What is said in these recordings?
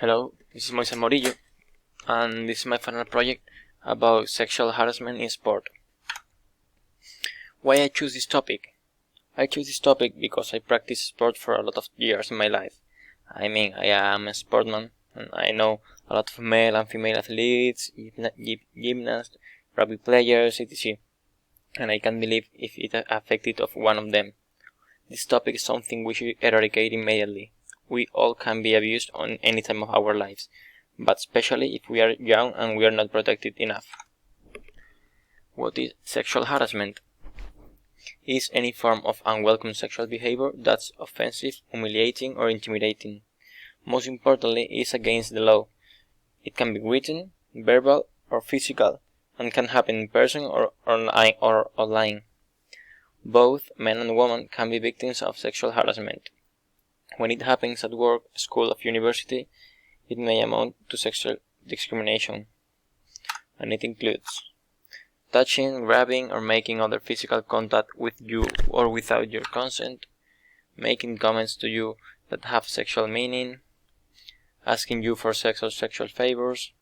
Hello, this is Moisés Morillo, and this is my final project about sexual harassment in sport. Why I choose this topic? I choose this topic because I practice sport for a lot of years in my life. I am a sportsman, and I know a lot of male and female athletes, gymnasts, rugby players, etc. And I can't believe if it affected of one of them. This topic is something we should eradicate immediately. We all can be abused on any time of our lives, but especially if we are young and we are not protected enough. What is sexual harassment? It is any form of unwelcome sexual behavior that's offensive, humiliating, or intimidating. Most importantly, it is against the law. It can be written, verbal, or physical, and can happen in person or online. Both men and women can be victims of sexual harassment. When it happens at work, school, or university, it may amount to sexual discrimination, and it includes touching, grabbing, or making other physical contact with you or without your consent, making comments to you that have sexual meaning, asking you for sex or sexual favors,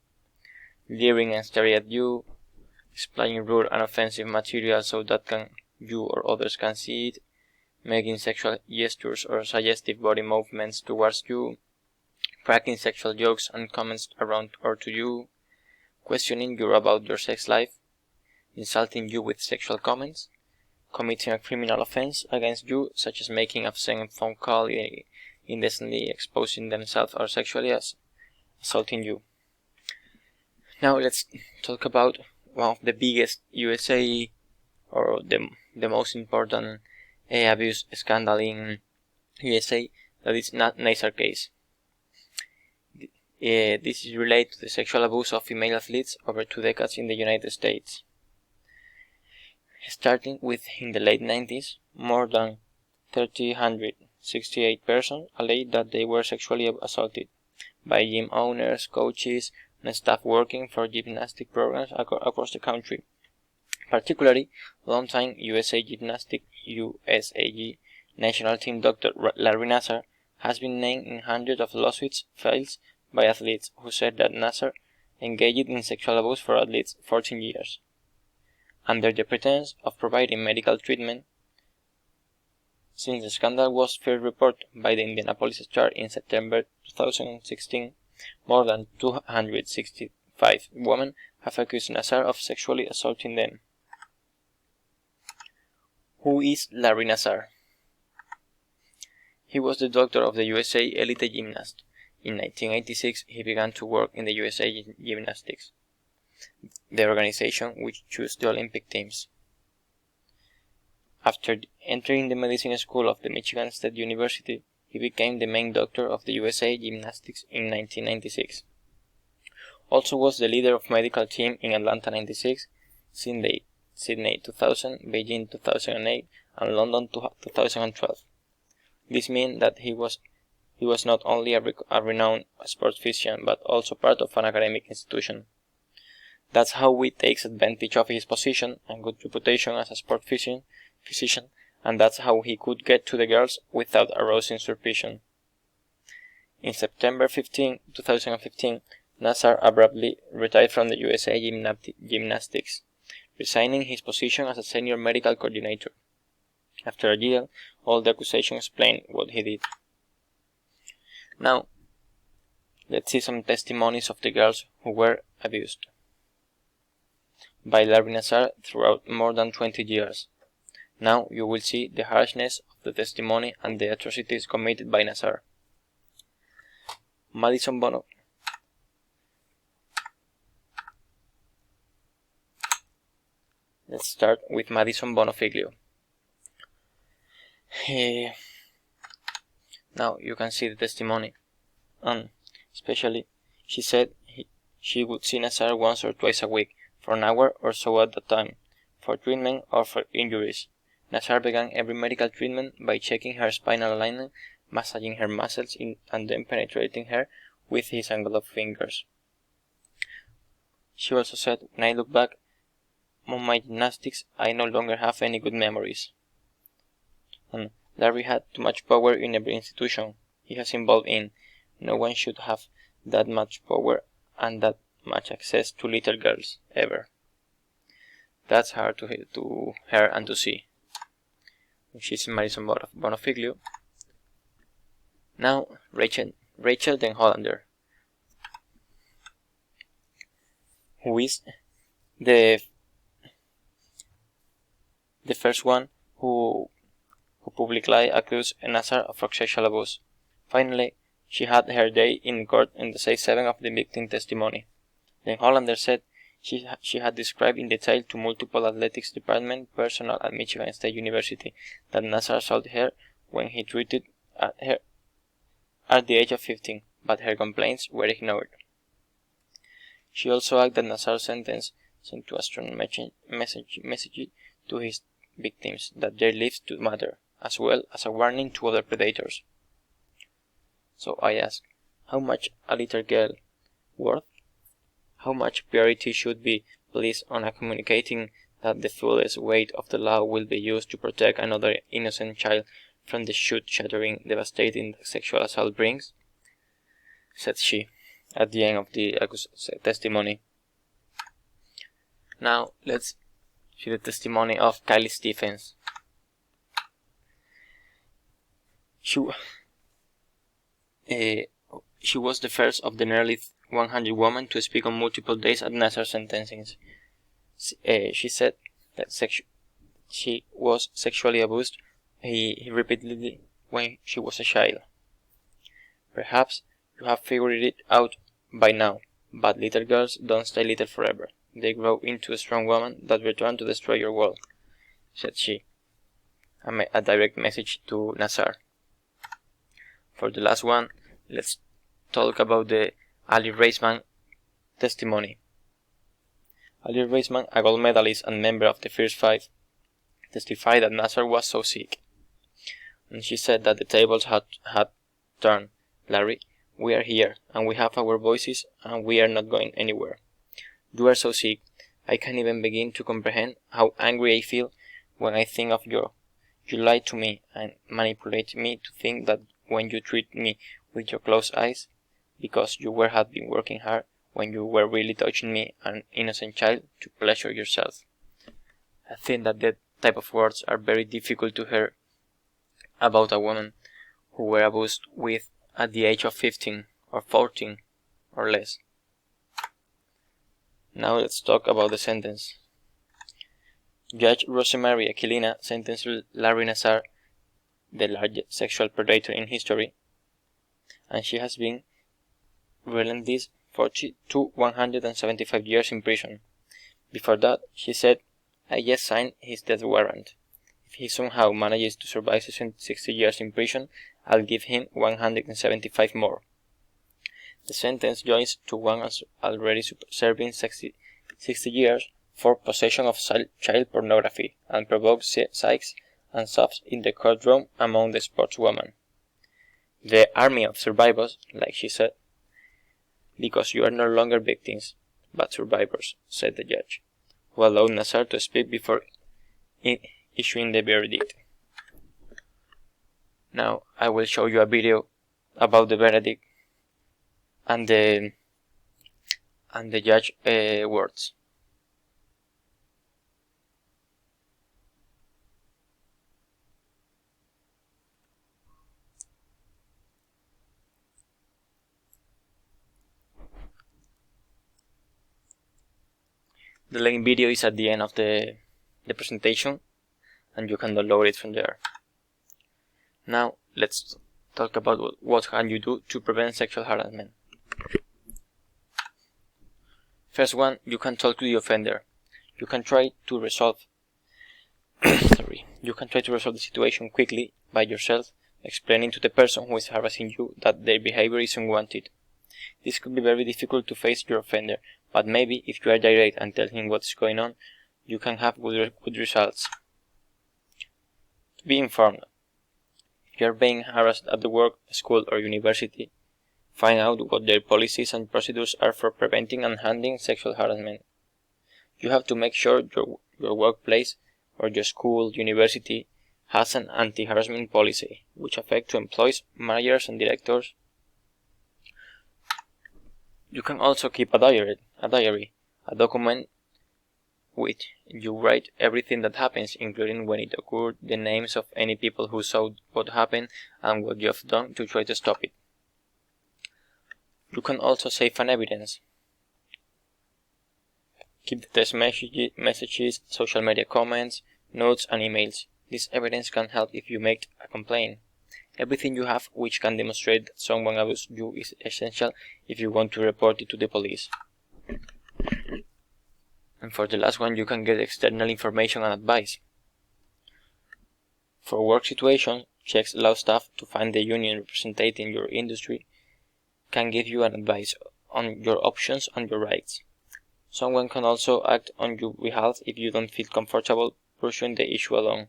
leering and staring at you, displaying rude and offensive material so that you or others can see it, making sexual gestures or suggestive body movements towards you, cracking sexual jokes and comments around or to you, questioning you about your sex life, insulting you with sexual comments, committing a criminal offense against you, such as making a phone call, indecently exposing themselves or sexually assaulting you. Now let's talk about one of the biggest USA or the most important abuse scandal in USA, that is not Nassar case. This is related to the sexual abuse of female athletes over 2 decades in the United States. Starting with in the late 90s, more than 368 persons alleged that they were sexually assaulted by gym owners, coaches, and staff working for gymnastic programs across the country. Particularly, longtime USA USAG national team Dr. Larry Nassar has been named in hundreds of lawsuits filed by athletes who said that Nassar engaged in sexual abuse for at least 14 years. Under the pretense of providing medical treatment, since the scandal was first reported by the Indianapolis Star in September 2016, more than 265 women have accused Nassar of sexually assaulting them. Who is Larry Nassar? He was the doctor of the USA elite gymnast. In 1986, he began to work in the USA Gymnastics, the organization which chose the Olympic teams. After entering the medicine school of the Michigan State University, he became the main doctor of the USA Gymnastics in 1996. Also was the leader of medical team in Atlanta 96, Sydney 2000, Beijing 2008, and London 2012. This means that he was not only a renowned sports physician, but also part of an academic institution. That's how he takes advantage of his position and good reputation as a sports physician, and that's how he could get to the girls without arousing suspicion. In September 15, 2015, Nassar abruptly retired from the USA Gymnastics, resigning his position as a senior medical coordinator. After a year, all the accusations explained what he did. Now, let's see some testimonies of the girls who were abused by Larry Nassar throughout more than 20 years. Now you will see the harshness of the testimony and the atrocities committed by Nassar. Madison Bono. Let's start with Madison Bonofiglio. Now you can see the testimony, and especially she said she would see Nassar once or twice a week for an hour or so at a time, for treatment or for injuries. Nassar began every medical treatment by checking her spinal alignment, massaging her muscles, and then penetrating her with his ungloved fingers. She also said, "When I look back on my gymnastics, I no longer have any good memories." And Larry had too much power in every institution he has involved in. No one should have that much power and that much access to little girls ever. That's hard to hear and to see. She's Marison Bonofiglio. Now Rachel den Hollander, who is the first one who publicly accused Nazar of sexual abuse. Finally, she had her day in court in the day 7 of the victim testimony. Den Hollander said she had described in detail to multiple athletics department personnel at Michigan State University that Nazar assaulted her when he treated her at the age of 15, but her complaints were ignored. She also added that Nazar's sentence sent to a strong message to his victims that their lives do matter, as well as a warning to other predators. So I ask, how much a little girl worth? How much priority should be placed on communicating that the fullest weight of the law will be used to protect another innocent child from the shattering, devastating sexual assault brings? Said she, at the end of the testimony. Now let's see the testimony of Kylie Stephens. She was the first of the nearly 100 women to speak on multiple days at Nazar's sentencing. She said that she was sexually abused repeatedly when she was a child. Perhaps you have figured it out by now, but little girls don't stay little forever. They grow into a strong woman that return to destroy your world, said she. A direct message to Nazar. For the last one, let's talk about the Ali Reisman testimony. Ali Reisman, a gold medalist and member of the First Five, testified that Nazar was so sick. And she said that the tables had turned. Larry, we are here, and we have our voices, and we are not going anywhere. You are so sick, I can't even begin to comprehend how angry I feel when I think of you. You lied to me and manipulated me to think that when you treat me with your closed eyes, because you had been working hard, when you were really touching me, an innocent child, to pleasure yourself. I think that type of words are very difficult to hear about a woman who were abused with at the age of 15 or 14 or less. Now let's talk about the sentence. Judge Rosemary Aquilina sentenced Larry Nazar, the largest sexual predator in history, and she has been relentless 40 to 175 years in prison. Before that, she said, I just signed his death warrant. If he somehow manages to survive 60 years in prison, I'll give him 175 more. The sentence joins to one already serving 60 years for possession of child pornography and provoked sighs and sobs in the courtroom among the sportswomen. The army of survivors, like she said, because you are no longer victims, but survivors, said the judge, who allowed Nazar to speak before issuing the verdict. Now I will show you a video about the verdict and the judge words. The link video is at the end of the presentation, and you can download it from there. Now let's talk about what can you do to prevent sexual harassment. First one, you can talk to the offender. You can try to resolve the situation quickly by yourself, explaining to the person who is harassing you that their behavior is unwanted. This could be very difficult to face your offender, but maybe if you are direct and tell him what's going on, you can have good results. Be informed. If you are being harassed at the work, school or university, find out what their policies and procedures are for preventing and handling sexual harassment. You have to make sure your workplace or your school, university has an anti-harassment policy, which affects employees, managers and directors You can also keep a document which you write everything that happens, including when it occurred, the names of any people who saw what happened, and what you have done to try to stop it. You can also save an evidence. Keep the text messages, social media comments, notes, and emails. This evidence can help if you make a complaint. Everything you have which can demonstrate that someone abused you is essential if you want to report it to the police. And for the last one, you can get external information and advice. For work situations, check law staff to find the union representing your industry can give you an advice on your options and your rights. Someone can also act on your behalf if you don't feel comfortable pursuing the issue alone.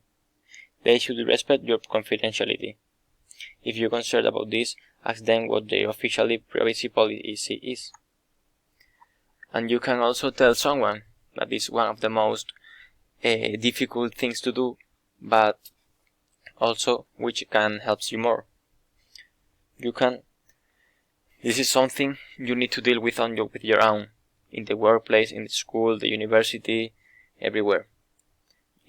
They should respect your confidentiality. If you're concerned about this, ask them what their official privacy policy is. And you can also tell someone. That is one of the most difficult things to do, but also which can help you more. This is something you need to deal with with your own, in the workplace, in the school, the university, everywhere.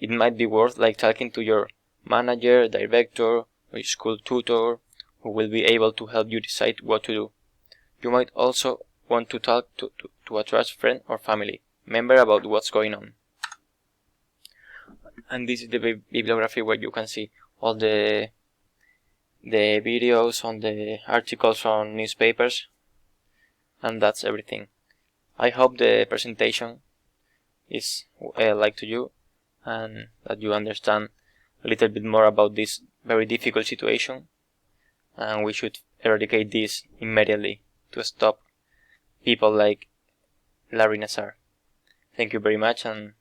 It might be worth talking to your manager, director, or your school tutor, who will be able to help you decide what to do. You might also want to talk to a trusted friend or family member about what's going on. And this is the bibliography where you can see all the videos on the articles on newspapers, and that's everything. I hope the presentation is to you, and that you understand a little bit more about this very difficult situation, and we should eradicate this immediately to stop people like Larry Nassar. Thank you very much, and